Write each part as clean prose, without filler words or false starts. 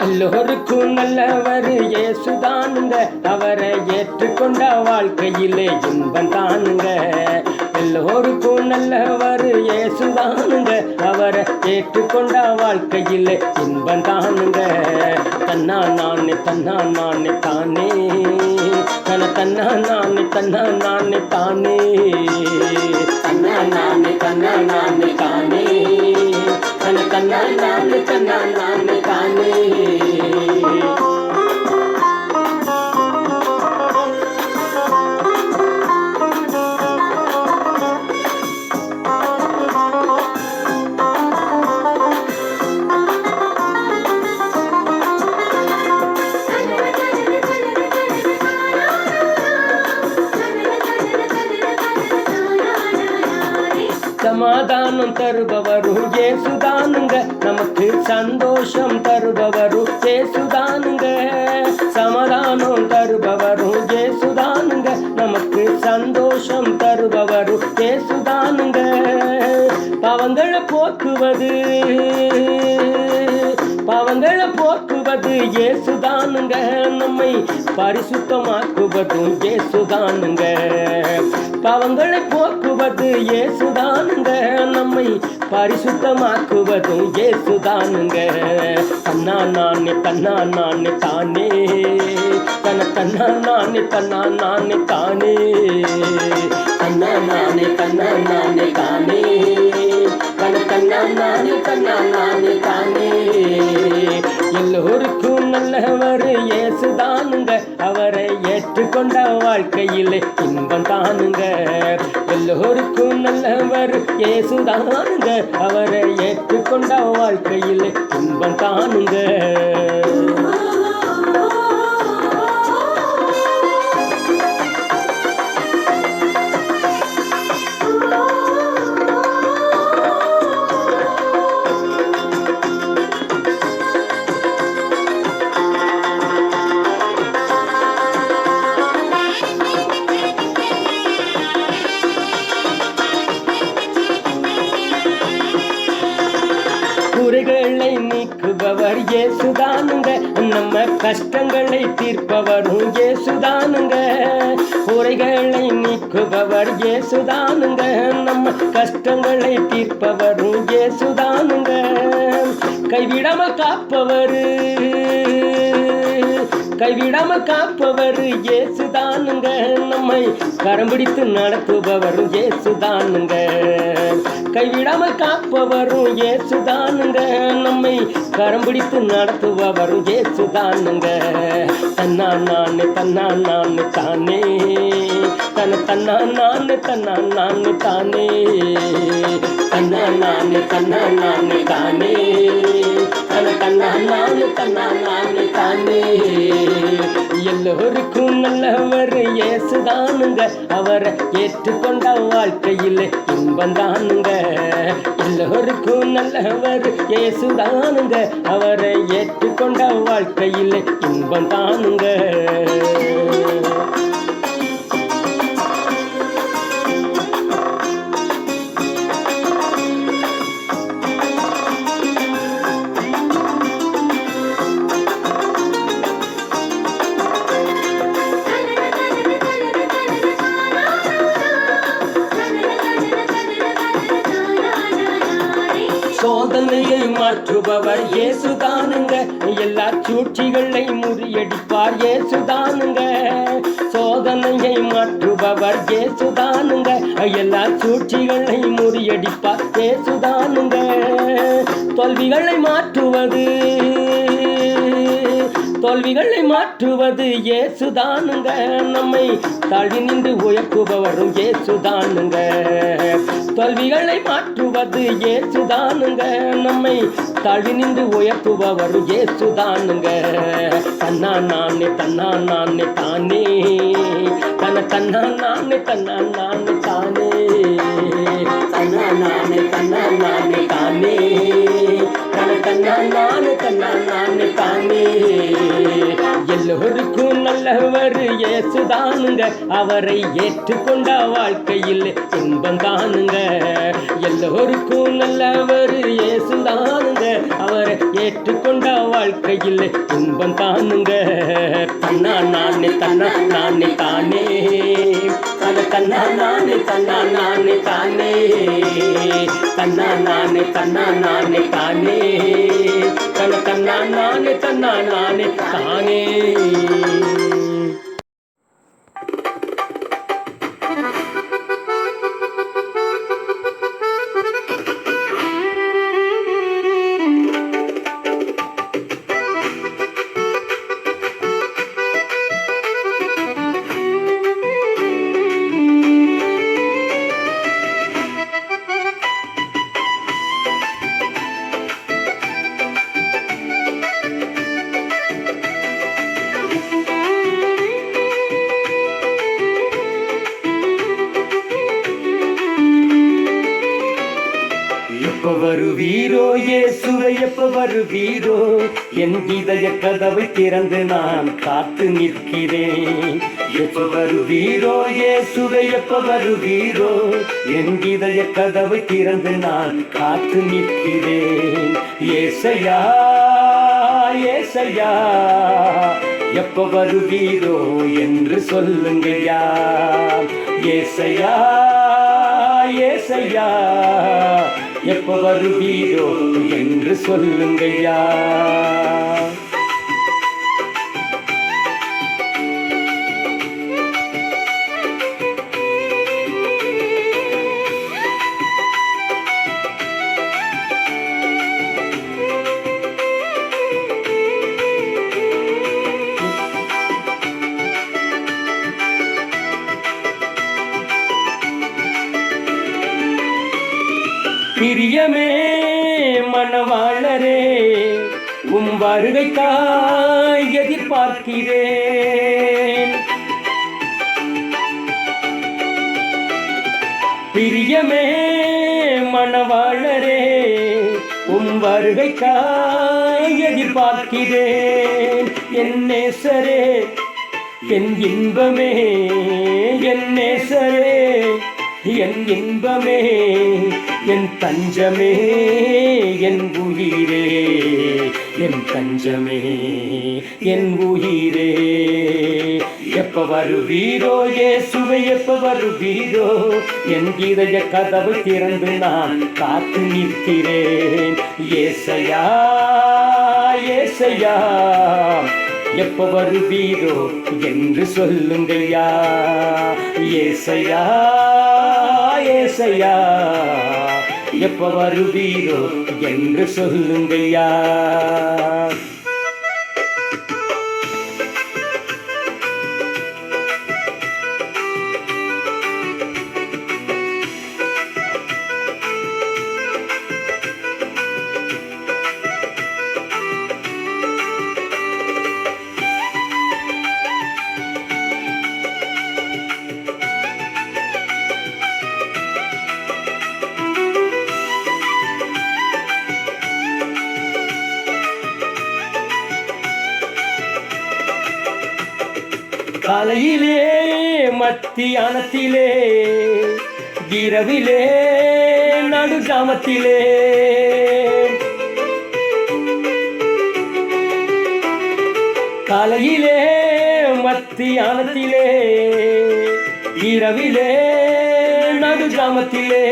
எல்லோருக்கும் நல்லவர் இயேசுதானுங்க. அவரை ஏற்றுக்கொண்ட வாழ்க்கையிலே இன்பம் தானுங்க. எல்லோருக்கும் நல்லவர் இயேசுதானுங்க. அவரை ஏற்றுக்கொண்ட வாழ்க்கையிலே இன்பம் தானுங்க. தன்னா நானே தன்னா நானே தானே தன்னா நானே தன்னா நானே தானே தன்னா நானே தன்னா நானே தானே தன்னா நானே தன்னா நானே தானே. சமாதானம் தருபவரும் இயேசுதானுங்க. நமக்கு சந்தோஷம் தருபவரும் இயேசுதானுங்க. சமாதானம் தருபவரும் இயேசுதானுங்க. நமக்கு சந்தோஷம் தருபவரும் இயேசுதானுங்க. பாவங்களை போக்குவது இயேசுதானுங்க. நம்மை பரிசுத்தமாக்குவதும் இயேசுதானுங்க. பாவங்களை போக்குவது இயேசுதானுங்க. நம்மை பரிசுத்தமாக்குவதும் இயேசுதானுங்க. தன்னா நானே தன்னா நானே தானே தன்னா நானே தன்னா நானே தானே தன்னா நானே தன்னா நானே தானே தன்னா நானே தன்னா நானே தானே. எல்லோருக்கும் நல்லவர் இயேசுதானுங்க. அவரை ஏற்றுக்கொண்ட வாழ்க்கையிலே இன்பம் தானுங்க. எல்லோருக்கும் நல்லவர் இயேசுதானுங்க. அவரை ஏற்றுக்கொண்ட வாழ்க்கையிலே இன்பம் தானுங்க. குறைகளை நீக்குபவர் இயேசுதானுங்க. நம்ம கஷ்டங்களை தீர்ப்பவரும் இயேசுதானுங்க. குறைகளை நீக்குபவர் இயேசுதானுங்க. நம்ம கஷ்டங்களை தீர்ப்பவரும் இயேசுதானுங்க. கைவிடாம காப்பவர் இயேசுதானுங்க. நம்மை கரம் பிடித்து நடத்துபவரும் இயேசுதானுங்க. கைவிடாம காப்பவரும் இயேசுதானுங்க. நம்மை கரம் பிடித்து நடத்துபவரும் இயேசுதானுங்க. தன்னா நானே தன்னா நானே தானே தன்னா நானே தன்னா நானே தானே தன்னா நானே தன்னா நானே தானே தன்னா நானே தன்னா நானே தானே. எல்லோருக்கும் நல்லவர் இயேசுதானுங்க. அவரை ஏற்றுக்கொண்ட வாழ்க்கையிலே இன்பம் தானுங்க. எல்லோருக்கும் நல்லவர் இயேசுதானுங்க. அவரை ஏற்றுக்கொண்ட வாழ்க்கையிலே இன்பம் தானுங்க. சோதனையை மாற்றுபவர் இயேசுதானுங்க. எல்லா சூழ்ச்சிகளை முறியடிப்பார் இயேசுதானுங்க. சோதனையை மாற்றுபவர் இயேசுதானுங்க. எல்லா சூழ்ச்சிகளை முறியடிப்பார் இயேசுதானுங்க. தோல்விகளை மாற்றுவது இயேசுதானுங்க. நம்மை தாழ்வி நின்று உயர்த்துபவரும் இயேசுதானுங்க. தோல்விகளை மாற்றுவது இயேசுதானுங்க. நம்மை தாழ்வி நின்று உயர்த்துபவரும் இயேசுதானுங்க. தன்னா நானே தன்னா நானே தானே தன்னா நானே தன்னா நானே தானே தன்னா நானே தன்னா நானே தானே தன்னா நானே தன்னா நானே தானே. எல்லோருக்கும் நல்லவர் இயேசுதானுங்க. அவரை ஏற்றுக்கொண்ட வாழ்க்கையில் இன்பம் தானுங்க. எல்லோருக்கும் நல்லவர் இயேசுதானுங்க. அவரை ஏற்றுக்கொண்ட வாழ்க்கையில் இன்பம் தானுங்க. தன்னா நானே தானே தன்னா நானே தானே தன்னா நானே தானே தன்னா நானே தானே. எப்ப வருவீரோ இயேசுவை எப்ப வருவீரோ, என் இதய கதவை திறந்து நான் காத்து நிற்கிறேன். எப்ப வருவீரோ இயேசுவை எப்ப வருவீரோ, என் இதய கதவை திறந்து நான் காத்து நிற்கிறேன். ஏசையா ஏசையா எப்ப வருவீரோ என்று சொல்லுங்கய்யா. ஏசையா ஏசையா எப்ப வருவீரோ என்று சொல்லுங்கய்யா. பிரியமே மணவாளரே, உம் வருகைக்காய் எதிர்பார்க்கிறேன். பிரியமே மணவாளரே, உம் வருகைக்காய் எதிர்பார்க்கிறேன். என் நேசரே என் இன்பமே, என் நேசரே என் இன்பமே, என் தஞ்சமே என் உயிரே, என் தஞ்சமே என் உயிரே. எப்ப வருவீரோ இயேசுவை எப்ப வருவீரோ, என் இதய கதவை திறந்து நான் காத்து நிற்கிறேன். ஏசையா ஏசையா எப்ப வருவீரோ என்று சொல்லுங்கய்யா. ஏசையா ஏசையா எப்ப வருவீரோ என்று சொல்லுங்கய்யா. காலையிலே மத்தியானத்திலே இரவிலே நடுஜாமத்திலே, காலையிலே மத்தியானத்திலே இரவிலே நடுஜாமத்திலே,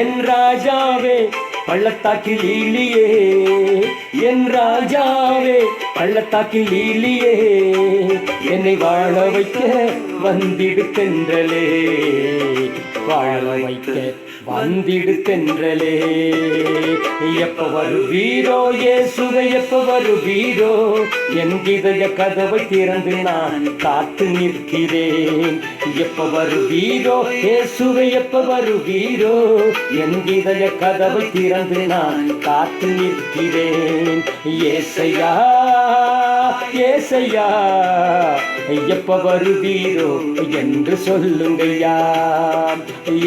என் ராஜாவே பள்ளத்தாக்கில் லீலியே, என் ராஜாவே பள்ளத்தாக்கில் லீலியே, என்னை வாழ வைக்க வந்திடு தென்றலே, வாழ வைக்க வந்திடு தென்றலே. எப்ப வருவீரோ இயேசுவை எப்ப வருவீரோ, என் இதய கதவை திறந்து நான் காத்து நிற்கிறேன். எப்ப வருவீரோ இயேசுவை எப்ப வருவீரோ, என் இதய கதவை திறந்து நான் காத்து நிற்கிறேன். ஏசையா ஏசையா எப்ப வருவீரோ என்று சொல்லுங்கய்யா.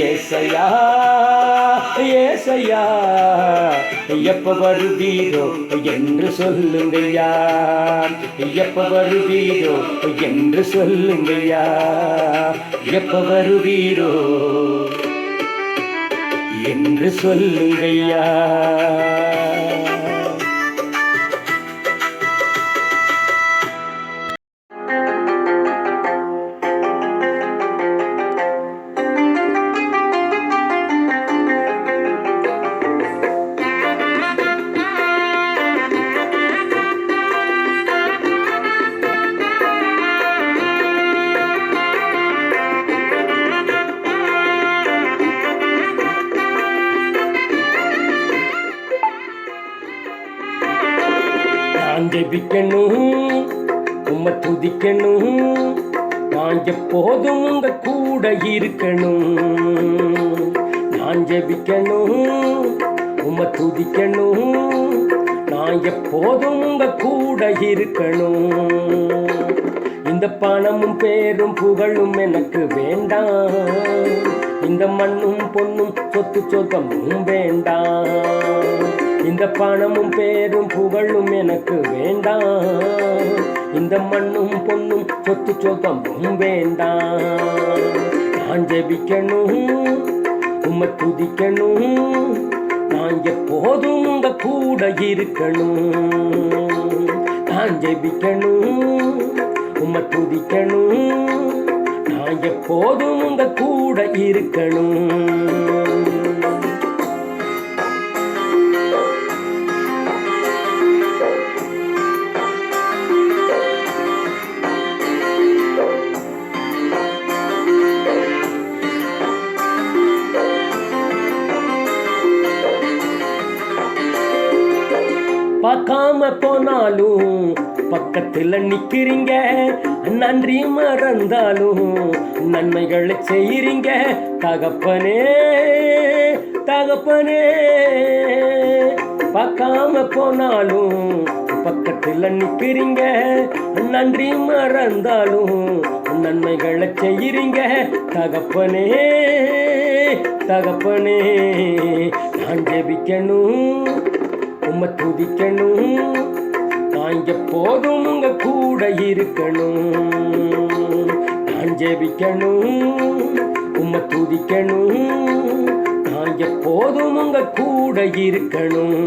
ஏசையா ஏசையா எப்ப வருவீரோ என்று சொல்லுங்கய்யா. எப்ப வருவீரோ என்று சொல்லுங்கய்யா. எப்ப வருவீரோ என்று சொல்லுங்கய்யா. நான் ஜெபிக்கணும், உம்மை துதிக்கணும், நான் எப்போதும் உங்க கூட இருக்கணும். நான் ஜெபிக்கணும், உம்மை துதிக்கணும், நான் எப்போதும் உங்க கூட இருக்கணும். இந்த பணமும் பேரும் புகழும் எனக்கு வேண்டாம், இந்த மண்ணும் பொண்ணும் சொத்து சொத்தமும் வேண்டாம். இந்த பணமும் பேரும் புகழும் எனக்கு வேண்டாம், இந்த மண்ணும் பொண்ணும் சொத்து சொத்தமும் வேண்டாம். நான் ஜெபிக்கணும், உம்மை துதிக்கணும், நான் எப்போதும் உங்க கூட இருக்கணும். நான் ஜெபிக்கணும், உம்மை துதிக்கணும், நான் எப்போதும் உங்க கூட இருக்கணும். பார்க்காம போனாலும் பக்கத்துல நிக்கிறீங்க, நன்றி மறந்தாலும் நன்மைகளை செய்றீங்க. தகப்பனே தகப்பனே, பார்க்காம போனாலும் பக்கத்துல நிக்கிறீங்க, நன்றி மறந்தாலும் நன்மைகளை செய்றீங்க. தகப்பனே தகப்பனே, நான் ஜெபிக்கணும், உம்மை துதிக்கணும், நான் எப்போதும் உங்க கூட இருக்கணும். நான் ஜெபிக்கணும், உம்மை துதிக்கணும், நான் எப்போதும் உங்க கூட இருக்கணும்.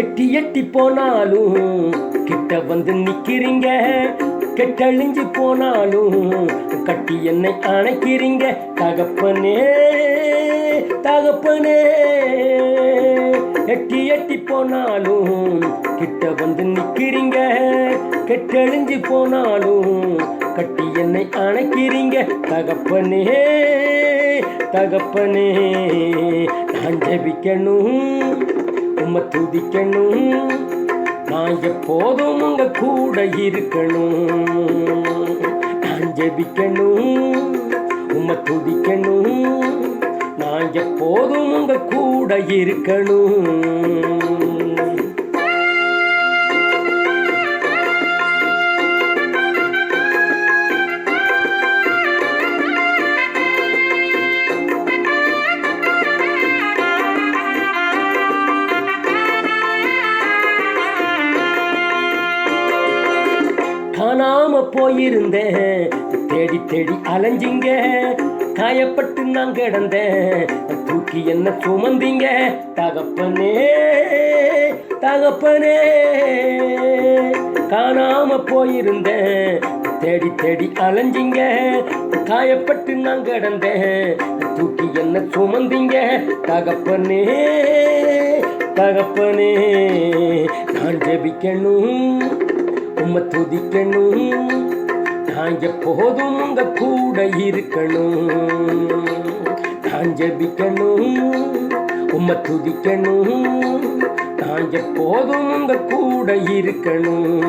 எட்டி எட்டி போனாலும் கிட்ட வந்து நிக்கிறீங்க, கெட்டழிஞ்சு போனாலும் கட்டி என்னை அணைக்கிறீங்க. தகப்பனே தகப்பனே, எட்டி எட்டி போனாலும் கிட்ட வந்து நிக்கிறீங்க, கெட்டழிஞ்சு போனாலும் கட்டி என்னை அணைக்கிறீங்க. தகப்பனே தகப்பனே, நான் ஜெபிக்கணும், உம்மை துதிக்கணும், நான் எப்போதும் உங்க கூட இருக்கணும். நான் ஜெபிக்கணும், உம்மை துதிக்கணும், நான் எப்போதும் உங்க கூட இருக்கணும். காணாம போயிருந்தேன், தேடி தேடி அலைஞ்சிங்க, காயப்பட்டு நான் கிடந்தேன், தூக்கி என்ன சுமந்தீங்க. தகப்பனே தகப்பனே, காணாம போயிருந்தேன், தேடி தேடி அலைஞ்சிங்க, காயப்பட்டு நான் கிடந்தேன், தூக்கி என்ன சுமந்தீங்க. தகப்பனே தகப்பனே, நான் ஜெபிக்கணும், உம்மை துதிக்கணும், நான் எப்போதும் உங்க கூட இருக்கணும். நான் ஜெபிக்கணும், உம்மை துதிக்கணும், நான் எப்போதும் உங்க கூட இருக்கணும்.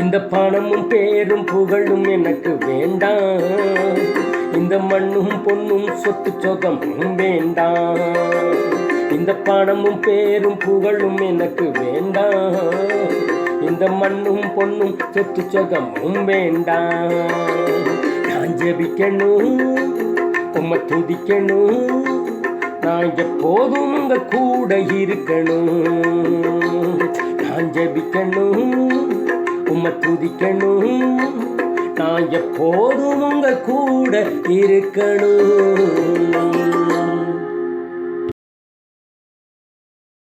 இந்த பணமும் பேரும் புகழும் எனக்கு வேண்டாம், இந்த மண்ணும் பொண்ணும் சொத்து சொகமும் வேண்டாம். இந்த பணமும் பேரும் புகழும் எனக்கு வேண்டாம், இந்த மண்ணும் பொண்ணும் சொத்து சொகமும் வேண்டாம். நான் ஜெபிக்கணும், உம்மை துதிக்கணும், நான் எப்போதும் உங்க கூட இருக்கணும். நான் ஜெபிக்கணும், உம்மை துதிக்கணும், நான் எப்போதும் உங்க கூட இருக்கணும்.